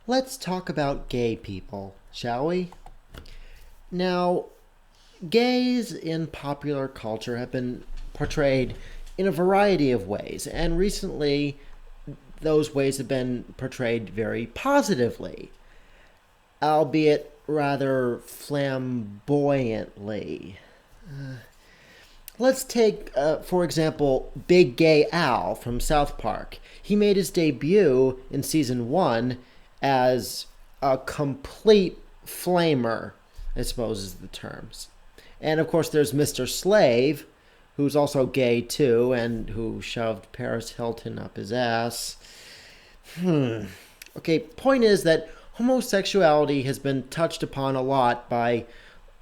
Let's talk about gay people, shall we? Now, gays in popular culture have been portrayed in a variety of ways, and recently those ways have been portrayed very positively, albeit rather flamboyantly. Let's take, for example, Big Gay Al from South Park. He made his debut in season one as a complete flamer, I suppose is the terms. And of course, there's Mr. Slave, who's also gay too, and who shoved Paris Hilton up his ass. Okay, point is that homosexuality has been touched upon a lot by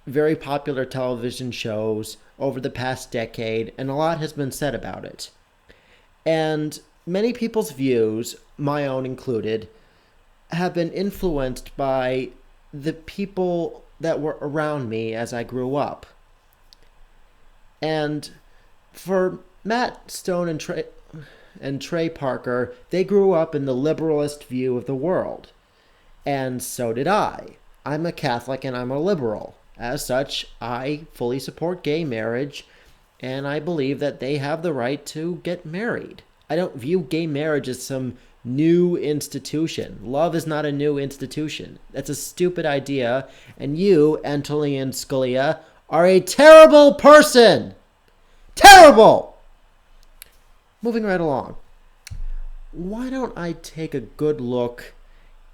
very popular television shows over the past decade, and a lot has been said about it. And many people's views, my own included, have been influenced by the people that were around me as I grew up. And for Matt Stone and Trey Parker, they grew up in the liberalist view of the world. And so did I. I'm a Catholic and I'm a liberal. As such, I fully support gay marriage, and I believe that they have the right to get married. I don't view gay marriage as some new institution. Love is not a new institution. That's a stupid idea, and you, Antonin Scalia, are a terrible person! Terrible! Moving right along. Why don't I take a good look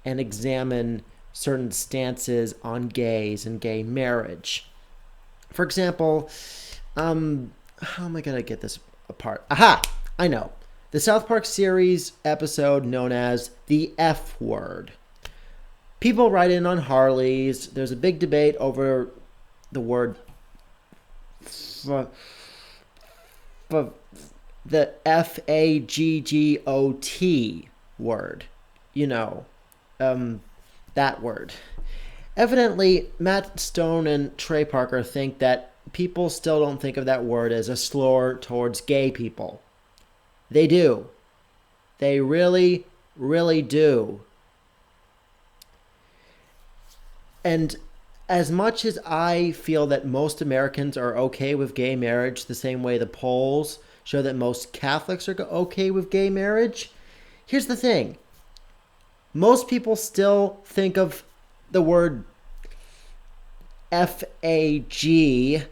and examine certain stances on gays and gay marriage? For example, how am I going to get this apart? Aha! I know. The South Park series episode known as the F word. People write in on Harleys. There's a big debate over the word the Faggot word. You know, that word. Evidently, Matt Stone and Trey Parker think that people still don't think of that word as a slur towards gay people. They do. They really, really do. And as much as I feel that most Americans are okay with gay marriage the same way the polls show that most Catholics are okay with gay marriage, here's the thing. Most people still think of the word FAG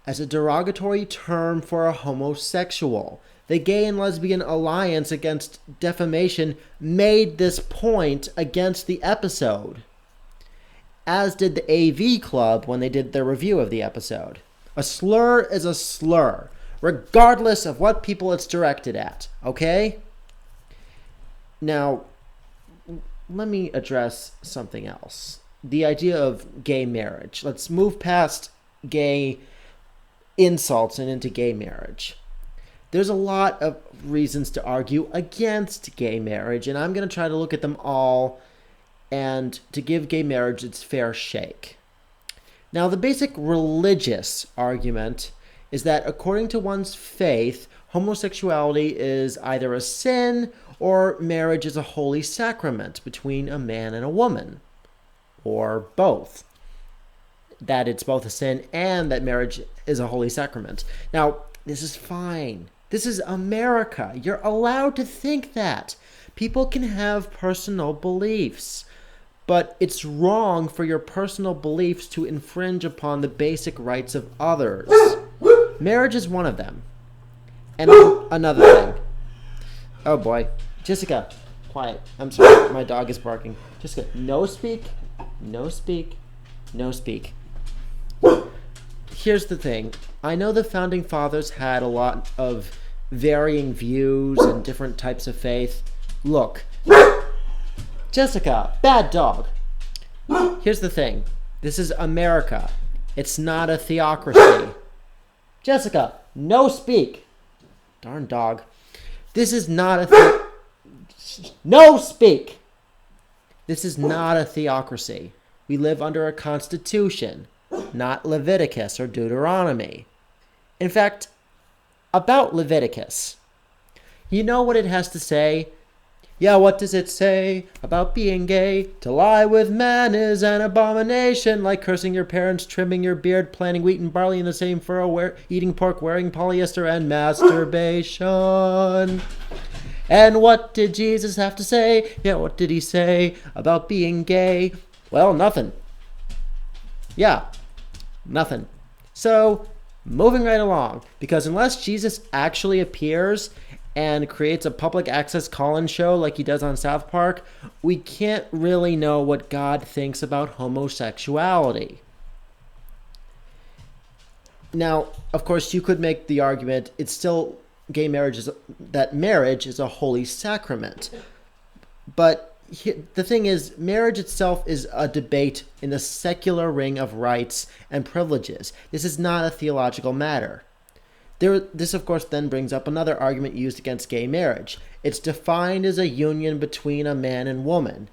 as a derogatory term for a homosexual. The Gay and Lesbian Alliance Against Defamation made this point against the episode, as did the AV Club when they did their review of the episode. A slur is a slur, regardless of what people it's directed at, okay? Now, let me address something else. The idea of gay marriage. Let's move past gay insults and into gay marriage. There's a lot of reasons to argue against gay marriage, and I'm going to try to look at them all and to give gay marriage its fair shake. Now, the basic religious argument is that according to one's faith, homosexuality is either a sin or marriage is a holy sacrament between a man and a woman, or both. That it's both a sin and that marriage is a holy sacrament. Now, this is fine. This is America. You're allowed to think that. People can have personal beliefs, but it's wrong for your personal beliefs to infringe upon the basic rights of others. Marriage is one of them. And another thing. Oh boy. Jessica, quiet. I'm sorry. My dog is barking. Jessica, no speak. No speak. No speak. Here's the thing. I know the Founding Fathers had a lot of varying views and different types of faith. Look. Jessica, bad dog. Here's the thing. This is America. It's not a theocracy. Jessica, no speak. Darn dog. This is not a no speak. This is not a theocracy. We live under a constitution, not Leviticus or Deuteronomy. In fact, about Leviticus, you know what it has to say? Yeah, what does it say about being gay? To lie with men is an abomination, like cursing your parents, trimming your beard, planting wheat and barley in the same furrow, eating pork, wearing polyester, and masturbation. And what did Jesus have to say? Yeah, what did he say about being gay? Well, nothing. Yeah, nothing. So, moving right along, because unless Jesus actually appears and creates a public access call-in show like he does on South Park, we can't really know what God thinks about homosexuality. Now, of course, you could make the argument that marriage is a holy sacrament. But the thing is, marriage itself is a debate in a secular ring of rights and privileges. This is not a theological matter. This, of course, then brings up another argument used against gay marriage. It's defined as a union between a man and woman.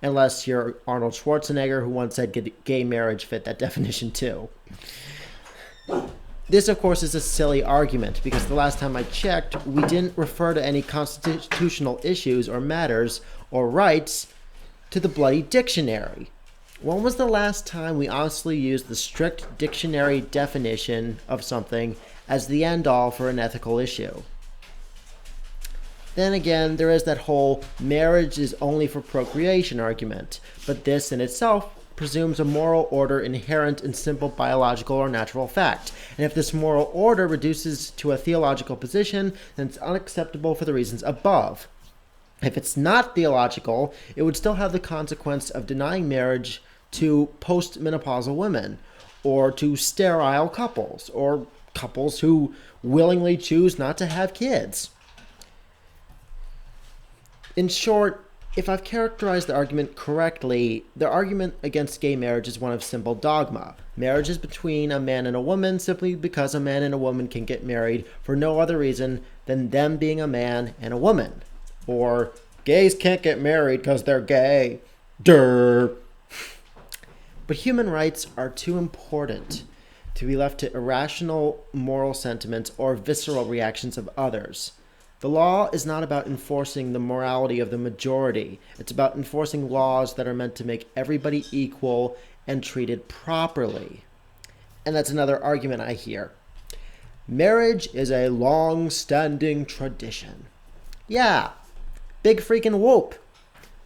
Unless you're Arnold Schwarzenegger, who once said gay marriage fit that definition too. This, of course, is a silly argument because the last time I checked, we didn't refer to any constitutional issues or matters or rights to the bloody dictionary. When was the last time we honestly used the strict dictionary definition of something as the end-all for an ethical issue? Then again, there is that whole marriage is only for procreation argument, but this in itself presumes a moral order inherent in simple biological or natural fact. And if this moral order reduces to a theological position, then it's unacceptable for the reasons above. If it's not theological, it would still have the consequence of denying marriage to postmenopausal women, or to sterile couples, or couples who willingly choose not to have kids. In short, if I've characterized the argument correctly, the argument against gay marriage is one of simple dogma. Marriage is between a man and a woman simply because a man and a woman can get married for no other reason than them being a man and a woman. Or, gays can't get married because they're gay. Durr. But human rights are too important to be left to irrational moral sentiments or visceral reactions of others. The law is not about enforcing the morality of the majority. It's about enforcing laws that are meant to make everybody equal and treated properly. And that's another argument I hear. Marriage is a long-standing tradition. Yeah, big freaking whoop.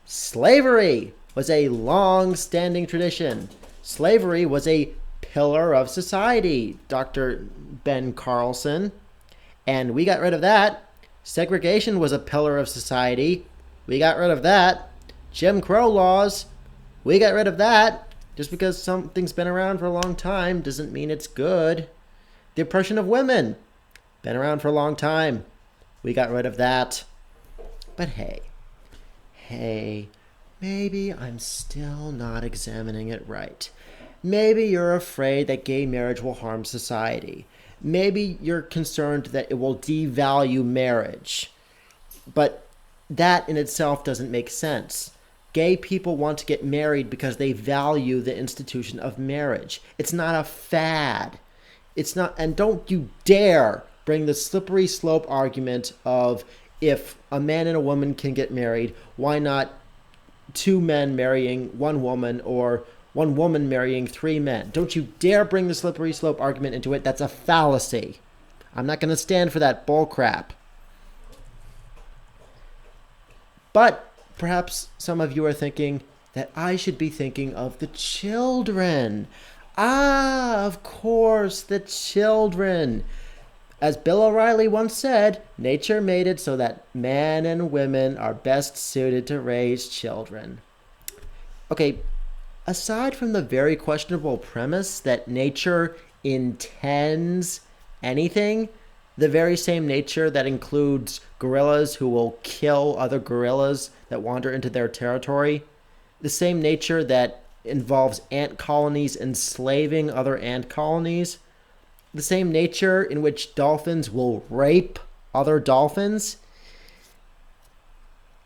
Slavery was a long-standing tradition. Slavery was a pillar of society, Dr. Ben Carlson. And we got rid of that. Segregation was a pillar of society. We got rid of that. Jim Crow laws. We got rid of that. Just because something's been around for a long time doesn't mean it's good. The oppression of women. Been around for a long time. We got rid of that. But hey, maybe I'm still not examining it right. Maybe you're afraid that gay marriage will harm society. Maybe you're concerned that it will devalue marriage. But that in itself doesn't make sense. Gay people want to get married because they value the institution of marriage. It's not a fad. It's not, and don't you dare bring the slippery slope argument of if a man and a woman can get married, why not two men marrying one woman or one woman marrying three men? Don't you dare bring the slippery slope argument into it. That's a fallacy. I'm not going to stand for that bull crap. But perhaps some of you are thinking that I should be thinking of the children. Ah, of course, the children. As Bill O'Reilly once said, nature made it so that men and women are best suited to raise children. Okay, aside from the very questionable premise that nature intends anything, the very same nature that includes gorillas who will kill other gorillas that wander into their territory, the same nature that involves ant colonies enslaving other ant colonies, the same nature in which dolphins will rape other dolphins,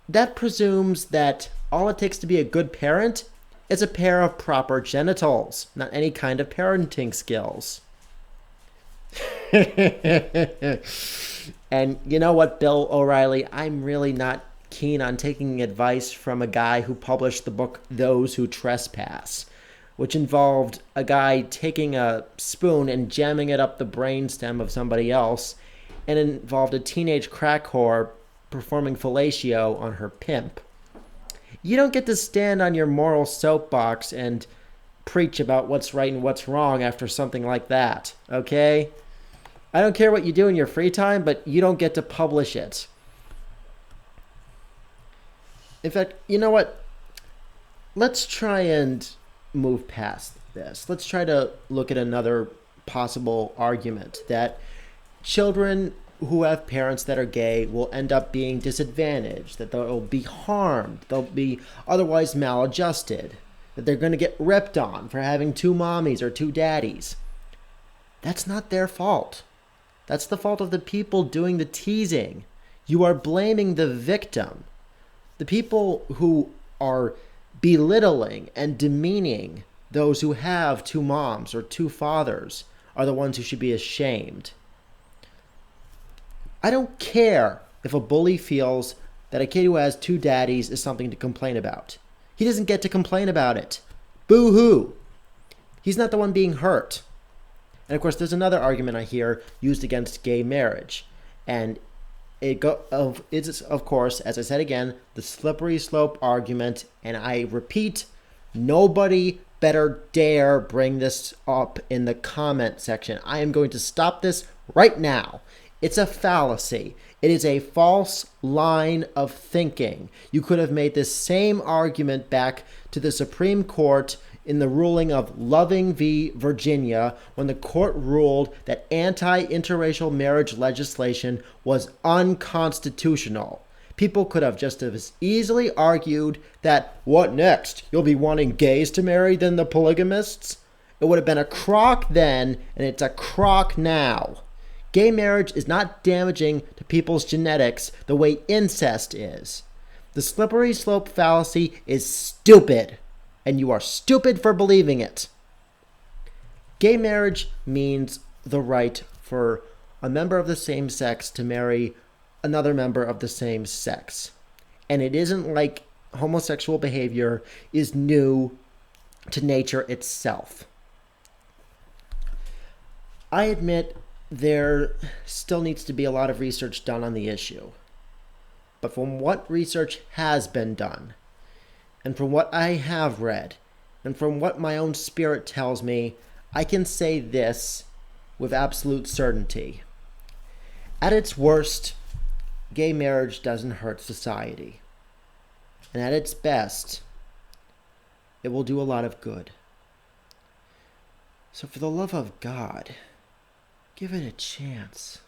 that presumes that all it takes to be a good parent is a pair of proper genitals, not any kind of parenting skills. And you know what, Bill O'Reilly? I'm really not keen on taking advice from a guy who published the book Those Who Trespass, which involved a guy taking a spoon and jamming it up the brainstem of somebody else, and it involved a teenage crack whore performing fellatio on her pimp. You don't get to stand on your moral soapbox and preach about what's right and what's wrong after something like that, okay? I don't care what you do in your free time, but you don't get to publish it. In fact, you know what? Let's try and move past this. Let's try to look at another possible argument that children who have parents that are gay will end up being disadvantaged, that they'll be harmed, they'll be otherwise maladjusted, that they're going to get ripped on for having two mommies or two daddies. That's not their fault. That's the fault of the people doing the teasing. You are blaming the victim. The people who are belittling and demeaning those who have two moms or two fathers are the ones who should be ashamed. I don't care if a bully feels that a kid who has two daddies is something to complain about. He doesn't get to complain about it. Boo-hoo. He's not the one being hurt. And of course, there's another argument I hear used against gay marriage. And it's, of course, as I said again, the slippery slope argument. And I repeat, nobody better dare bring this up in the comment section. I am going to stop this right now. It's a fallacy. It is a false line of thinking. You could have made this same argument back to the Supreme Court in the ruling of Loving v. Virginia, when the court ruled that anti-interracial marriage legislation was unconstitutional. People could have just as easily argued that, what next? You'll be wanting gays to marry than the polygamists? It would have been a crock then, and it's a crock now. Gay marriage is not damaging to people's genetics the way incest is. The slippery slope fallacy is stupid, and you are stupid for believing it. Gay marriage means the right for a member of the same sex to marry another member of the same sex. And it isn't like homosexual behavior is new to nature itself. I admit there still needs to be a lot of research done on the issue. But from what research has been done, and from what I have read, and from what my own spirit tells me, I can say this with absolute certainty. At its worst, gay marriage doesn't hurt society. And at its best, it will do a lot of good. So for the love of God, give it a chance.